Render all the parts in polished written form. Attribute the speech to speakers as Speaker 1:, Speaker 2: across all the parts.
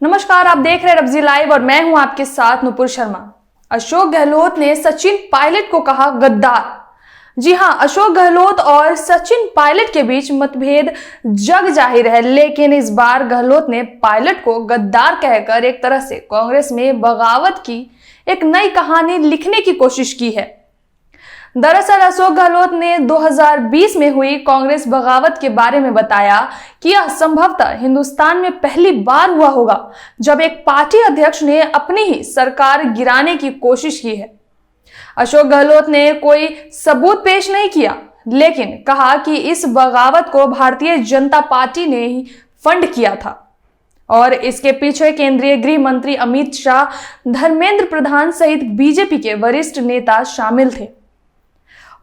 Speaker 1: नमस्कार, आप देख रहे हैं रब्जी लाइव और मैं हूं आपके साथ नुपुर शर्मा। अशोक गहलोत ने सचिन पायलट को कहा गद्दार। जी हां, अशोक गहलोत और सचिन पायलट के बीच मतभेद जग जाहिर है, लेकिन इस बार गहलोत ने पायलट को गद्दार कहकर एक तरह से कांग्रेस में बगावत की एक नई कहानी लिखने की कोशिश की है। दरअसल अशोक गहलोत ने 2020 में हुई कांग्रेस बगावत के बारे में बताया कि यह संभवतः हिंदुस्तान में पहली बार हुआ होगा जब एक पार्टी अध्यक्ष ने अपनी ही सरकार गिराने की कोशिश की है। अशोक गहलोत ने कोई सबूत पेश नहीं किया, लेकिन कहा कि इस बगावत को भारतीय जनता पार्टी ने ही फंड किया था और इसके पीछे केंद्रीय गृह मंत्री अमित शाह, धर्मेंद्र प्रधान सहित बीजेपी के वरिष्ठ नेता शामिल थे।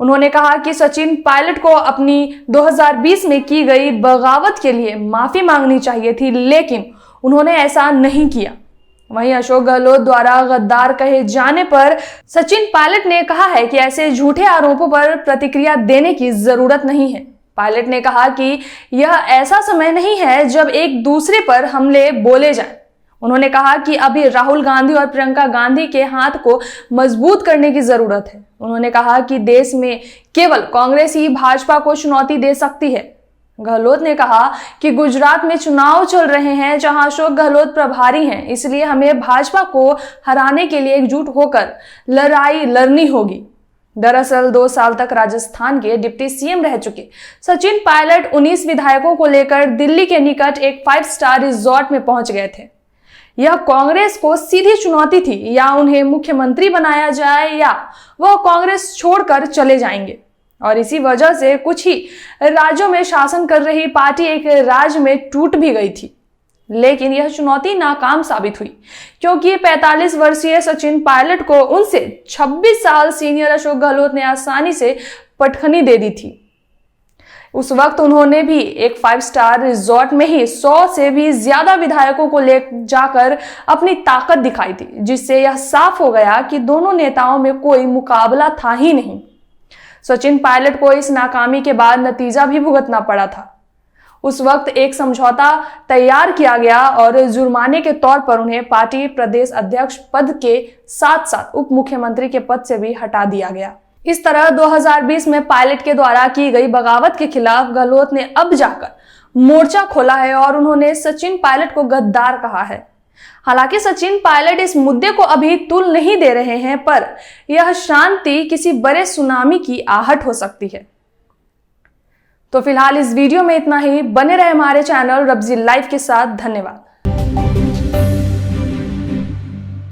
Speaker 1: उन्होंने कहा कि सचिन पायलट को अपनी 2020 में की गई बगावत के लिए माफी मांगनी चाहिए थी, लेकिन उन्होंने ऐसा नहीं किया। वहीं अशोक गहलोत द्वारा गद्दार कहे जाने पर सचिन पायलट ने कहा है कि ऐसे झूठे आरोपों पर प्रतिक्रिया देने की जरूरत नहीं है। पायलट ने कहा कि यह ऐसा समय नहीं है जब एक दूसरे पर हमले बोले जाएं। उन्होंने कहा कि अभी राहुल गांधी और प्रियंका गांधी के हाथ को मजबूत करने की जरूरत है। उन्होंने कहा कि देश में केवल कांग्रेस ही भाजपा को चुनौती दे सकती है। गहलोत ने कहा कि गुजरात में चुनाव चल रहे हैं जहां अशोक गहलोत प्रभारी हैं, इसलिए हमें भाजपा को हराने के लिए एकजुट होकर लड़ाई लड़नी होगी। दरअसल 2 साल तक राजस्थान के डिप्टी सीएम रह चुके सचिन पायलट 19 विधायकों को लेकर दिल्ली के निकट एक 5 स्टार रिजॉर्ट में पहुंच गए थे। यह कांग्रेस को सीधी चुनौती थी, या उन्हें मुख्यमंत्री बनाया जाए या वह कांग्रेस छोड़कर चले जाएंगे। और इसी वजह से कुछ ही राज्यों में शासन कर रही पार्टी एक राज्य में टूट भी गई थी, लेकिन यह चुनौती नाकाम साबित हुई क्योंकि 45 वर्षीय सचिन पायलट को उनसे 26 साल सीनियर अशोक गहलोत ने आसानी से पटखनी दे दी थी। उस वक्त उन्होंने भी एक 5 स्टार रिजॉर्ट में ही 100 से भी ज्यादा विधायकों को ले जाकर अपनी ताकत दिखाई थी, जिससे यह साफ हो गया कि दोनों नेताओं में कोई मुकाबला था ही नहीं। सचिन पायलट को इस नाकामी के बाद नतीजा भी भुगतना पड़ा था। उस वक्त एक समझौता तैयार किया गया और जुर्माने के तौर पर उन्हें पार्टी प्रदेश अध्यक्ष पद के साथ साथ उप मुख्यमंत्री के पद से भी हटा दिया गया। इस तरह 2020 में पायलट के द्वारा की गई बगावत के खिलाफ गहलोत ने अब जाकर मोर्चा खोला है और उन्होंने सचिन पायलट को गद्दार कहा है। हालांकि सचिन पायलट इस मुद्दे को अभी तुल नहीं दे रहे हैं, पर यह शांति किसी बड़े सुनामी की आहट हो सकती है। तो फिलहाल इस वीडियो में इतना ही। बने रहे हमारे चैनल रब्जी लाइव के साथ। धन्यवाद।